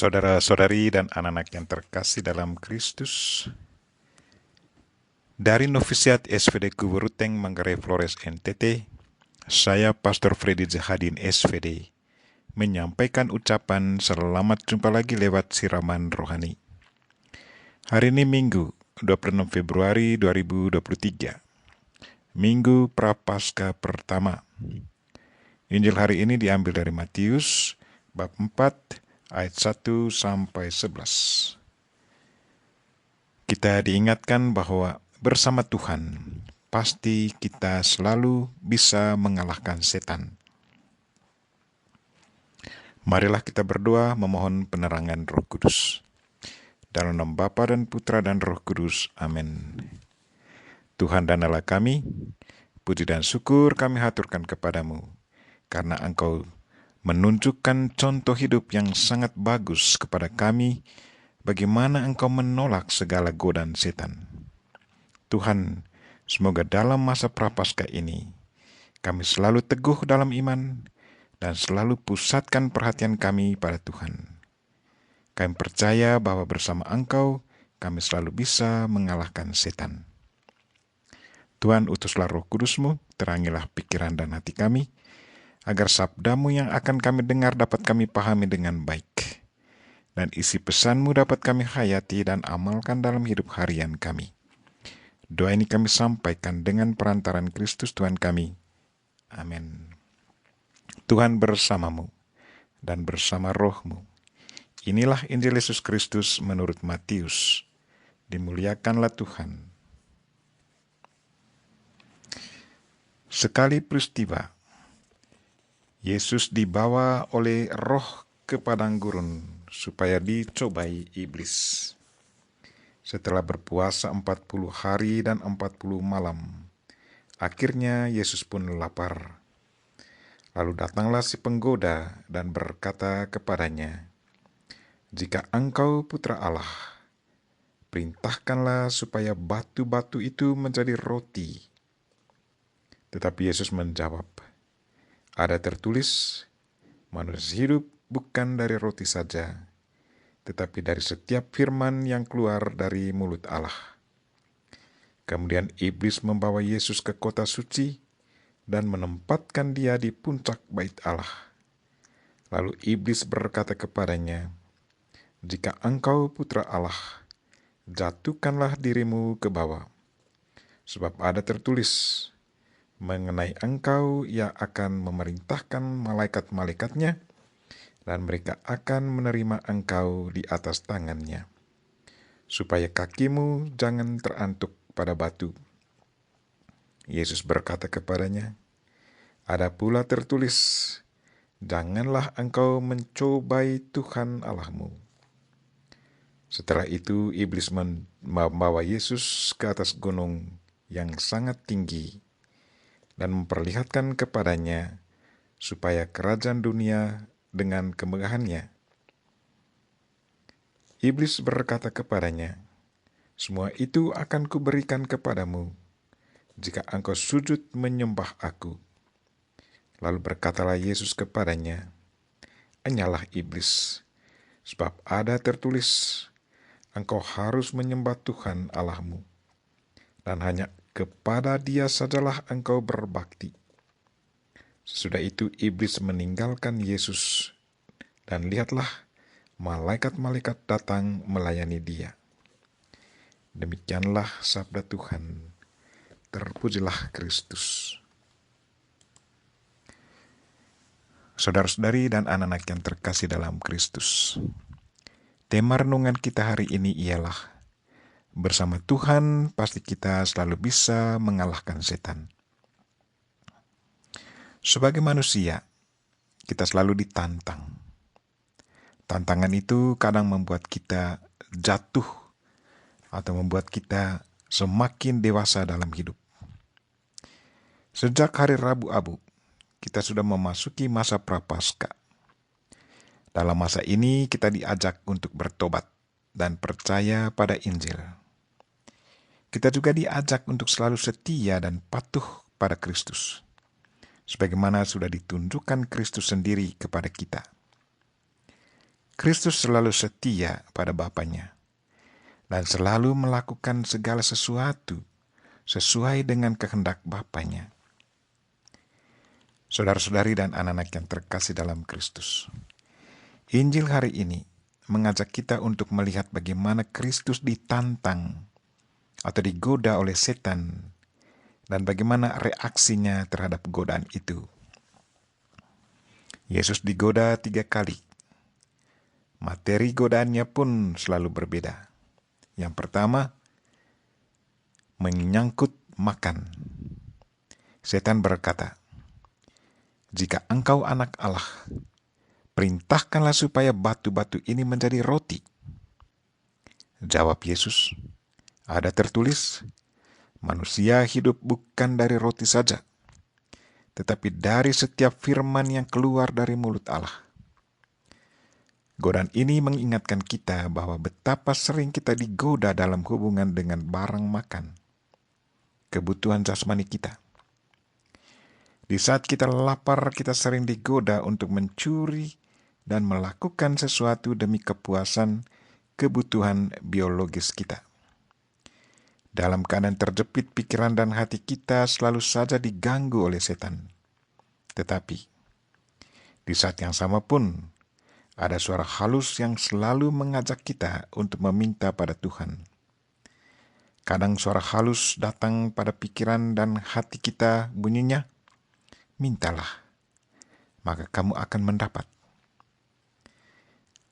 Saudara-saudari dan anak-anak yang terkasih dalam Kristus, dari Novisiat SVD Kuburuteng Manggarai Flores NTT, saya Pastor Freddy Zahadin SVD menyampaikan ucapan selamat jumpa lagi lewat siraman rohani. Hari ini Minggu, 26 Februari 2023, Minggu Prapaskah pertama. Injil hari ini diambil dari Matius bab 4 ayat 1 sampai 11. Kita diingatkan bahwa bersama Tuhan pasti kita selalu bisa mengalahkan setan. Marilah kita berdoa memohon penerangan Roh Kudus. Dalam nama Bapa dan Putra dan Roh Kudus. Amin. Tuhan dan Allah kami, puji dan syukur kami haturkan kepadamu, karena Engkau menunjukkan contoh hidup yang sangat bagus kepada kami, bagaimana Engkau menolak segala godaan setan. Tuhan, semoga dalam masa Prapaskah ini, kami selalu teguh dalam iman dan selalu pusatkan perhatian kami pada Tuhan. Kami percaya bahwa bersama Engkau, kami selalu bisa mengalahkan setan. Tuhan, utuslah Roh Kudus-Mu, terangilah pikiran dan hati kami, agar sabda-Mu yang akan kami dengar dapat kami pahami dengan baik, dan isi pesan-Mu dapat kami hayati dan amalkan dalam hidup harian kami. Doa ini kami sampaikan dengan perantaran Kristus Tuhan kami. Amin. Tuhan bersamamu dan bersama roh-Mu. Inilah Injil Yesus Kristus menurut Matius. Dimuliakanlah Tuhan. Sekali peristiwa, Yesus dibawa oleh roh ke padang gurun supaya dicobai iblis. Setelah berpuasa 40 hari dan 40 malam, akhirnya Yesus pun lapar. Lalu datanglah si penggoda dan berkata kepadanya, "Jika engkau putra Allah, perintahkanlah supaya batu-batu itu menjadi roti." Tetapi Yesus menjawab, "Ada tertulis, manusia hidup bukan dari roti saja, tetapi dari setiap firman yang keluar dari mulut Allah." Kemudian iblis membawa Yesus ke kota suci dan menempatkan dia di puncak bait Allah. Lalu iblis berkata kepadanya, "Jika engkau putra Allah, jatuhkanlah dirimu ke bawah. Sebab ada tertulis, mengenai engkau ia akan memerintahkan malaikat-malaikatnya, dan mereka akan menerima engkau di atas tangannya, supaya kakimu jangan terantuk pada batu." Yesus berkata kepadanya, "Ada pula tertulis, janganlah engkau mencobai Tuhan Allahmu." Setelah itu iblis membawa Yesus ke atas gunung yang sangat tinggi dan memperlihatkan kepadanya supaya kerajaan dunia dengan kemegahannya. Iblis berkata kepadanya, "Semua itu akan kuberikan kepadamu jika engkau sujud menyembah aku." Lalu berkatalah Yesus kepadanya, "Enyalah iblis, sebab ada tertulis, engkau harus menyembah Tuhan Allahmu, dan hanya kepada Dia sajalah engkau berbakti." Sesudah itu iblis meninggalkan Yesus, dan lihatlah, malaikat-malaikat datang melayani dia. Demikianlah sabda Tuhan. Terpujilah Kristus. Saudara-saudari dan anak-anak yang terkasih dalam Kristus, tema renungan kita hari ini ialah bersama Tuhan pasti kita selalu bisa mengalahkan setan. Sebagai manusia, kita selalu ditantang. Tantangan itu kadang membuat kita jatuh atau membuat kita semakin dewasa dalam hidup. Sejak hari Rabu Abu, kita sudah memasuki masa Prapaskah. Dalam masa ini kita diajak untuk bertobat dan percaya pada Injil. Kita juga diajak untuk selalu setia dan patuh pada Kristus, sebagaimana sudah ditunjukkan Kristus sendiri kepada kita. Kristus selalu setia pada Bapanya dan selalu melakukan segala sesuatu sesuai dengan kehendak Bapanya. Saudara-saudari dan anak-anak yang terkasih dalam Kristus, Injil hari ini mengajak kita untuk melihat bagaimana Kristus ditantang atau digoda oleh setan dan bagaimana reaksinya terhadap godaan itu. Yesus digoda 3 kali. Materi godaannya pun selalu berbeda. Yang pertama, menyangkut makan. Setan berkata, "Jika engkau anak Allah, perintahkanlah supaya batu-batu ini menjadi roti." Jawab Yesus, "Ada tertulis, manusia hidup bukan dari roti saja, tetapi dari setiap firman yang keluar dari mulut Allah." Godaan ini mengingatkan kita bahwa betapa sering kita digoda dalam hubungan dengan barang makan, kebutuhan jasmani kita. Di saat kita lapar, kita sering digoda untuk mencuri dan melakukan sesuatu demi kepuasan kebutuhan biologis kita. Dalam keadaan terjepit, pikiran dan hati kita selalu saja diganggu oleh setan. Tetapi, di saat yang sama pun, ada suara halus yang selalu mengajak kita untuk meminta pada Tuhan. Kadang suara halus datang pada pikiran dan hati kita, bunyinya, "Mintalah, maka kamu akan mendapat."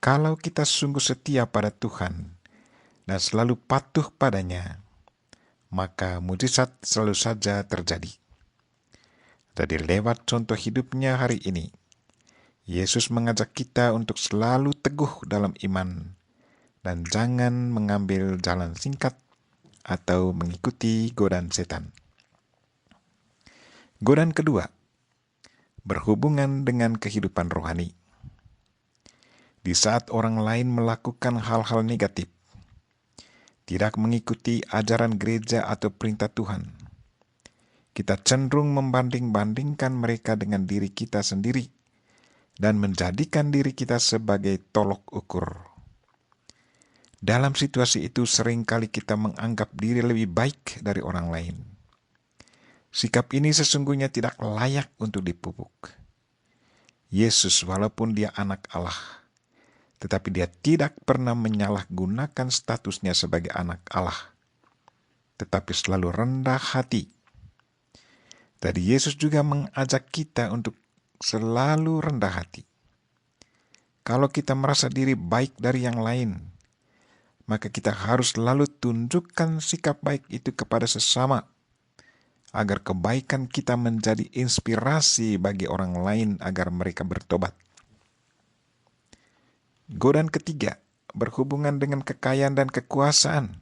Kalau kita sungguh setia pada Tuhan dan selalu patuh padanya, maka mujizat selalu saja terjadi. Jadi lewat contoh hidupnya hari ini, Yesus mengajak kita untuk selalu teguh dalam iman dan jangan mengambil jalan singkat atau mengikuti godaan setan. Godaan kedua, berhubungan dengan kehidupan rohani. Di saat orang lain melakukan hal-hal negatif, tidak mengikuti ajaran gereja atau perintah Tuhan, kita cenderung membanding-bandingkan mereka dengan diri kita sendiri dan menjadikan diri kita sebagai tolok ukur. Dalam situasi itu seringkali kita menganggap diri lebih baik dari orang lain. Sikap ini sesungguhnya tidak layak untuk dipupuk. Yesus walaupun dia anak Allah, tetapi dia tidak pernah menyalahgunakan statusnya sebagai anak Allah, tetapi selalu rendah hati. Jadi Yesus juga mengajak kita untuk selalu rendah hati. Kalau kita merasa diri baik dari yang lain, maka kita harus selalu tunjukkan sikap baik itu kepada sesama, agar kebaikan kita menjadi inspirasi bagi orang lain agar mereka bertobat. Godaan ketiga, berhubungan dengan kekayaan dan kekuasaan.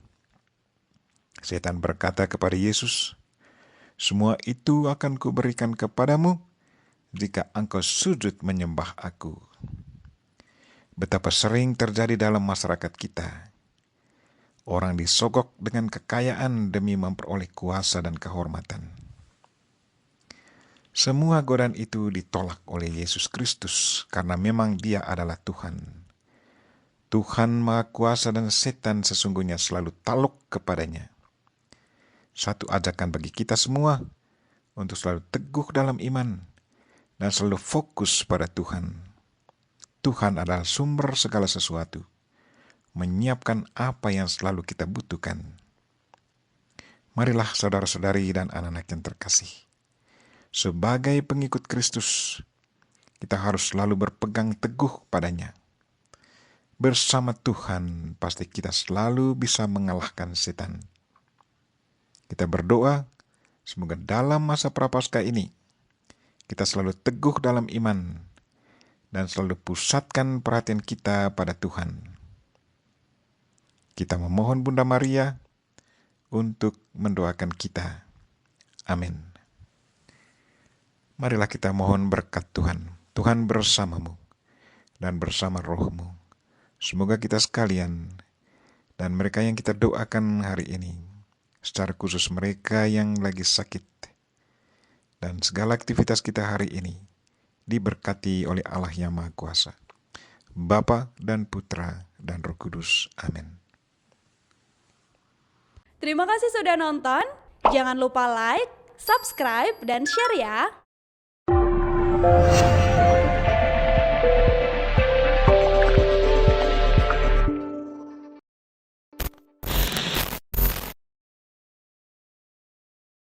Setan berkata kepada Yesus, "Semua itu akan kuberikan kepadamu jika engkau sujud menyembah aku." Betapa sering terjadi dalam masyarakat kita. Orang disogok dengan kekayaan demi memperoleh kuasa dan kehormatan. Semua godaan itu ditolak oleh Yesus Kristus karena memang dia adalah Tuhan. Tuhan Maha Kuasa dan setan sesungguhnya selalu takluk kepadanya. Satu ajakan bagi kita semua untuk selalu teguh dalam iman dan selalu fokus pada Tuhan. Tuhan adalah sumber segala sesuatu, menyiapkan apa yang selalu kita butuhkan. Marilah saudara-saudari dan anak-anak yang terkasih, sebagai pengikut Kristus, kita harus selalu berpegang teguh padanya. Bersama Tuhan, pasti kita selalu bisa mengalahkan setan. Kita berdoa, semoga dalam masa prapaskah ini, kita selalu teguh dalam iman, dan selalu pusatkan perhatian kita pada Tuhan. Kita memohon Bunda Maria untuk mendoakan kita. Amin. Marilah kita mohon berkat Tuhan. Tuhan bersamamu dan bersama rohmu. Semoga kita sekalian dan mereka yang kita doakan hari ini, secara khusus mereka yang lagi sakit, dan segala aktivitas kita hari ini diberkati oleh Allah yang Maha Kuasa, Bapa dan Putra dan Roh Kudus. Amin. Terima kasih sudah nonton. Jangan lupa like, subscribe, dan share ya.